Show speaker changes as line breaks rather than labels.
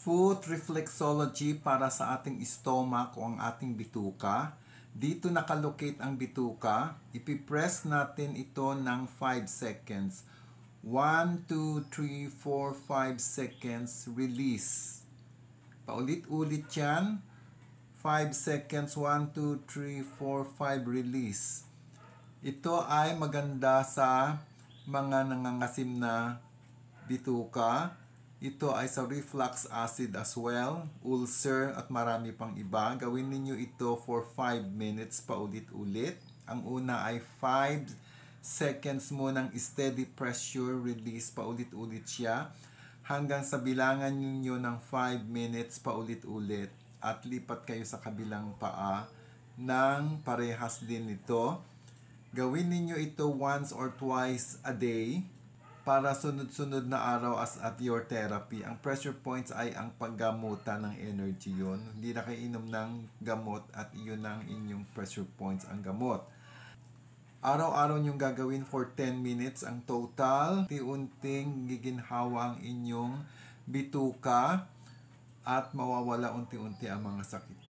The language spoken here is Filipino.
Food reflexology para sa ating stomach o ang ating bituka. Dito nakalocate ang bituka. Ipipress natin ito ng 5 seconds. 1, 2, 3, 4, 5 seconds. Release. Paulit-ulit yan. 5 seconds. 1, 2, 3, 4, 5. Release. Ito ay maganda sa mga nangangasim na bituka. Ito ay sa reflux acid as well, ulcer at marami pang iba. Gawin ninyo ito for 5 minutes paulit-ulit. Ang una ay 5 seconds mo ng steady pressure release, paulit-ulit siya. Hanggang sa bilangan ninyo ng 5 minutes paulit-ulit. At lipat kayo sa kabilang paa ng parehas din ito. Gawin ninyo ito once or twice a day para sunod-sunod na araw as at your therapy. Ang pressure points ay ang paggamutan ng energy yon. Hindi na kayo inom ng gamot at iyon ang inyong pressure points, ang gamot. Araw-araw nyong gagawin for 10 minutes ang total. Unti-unting giginhawa ang inyong bituka at mawawala unti-unti ang mga sakit.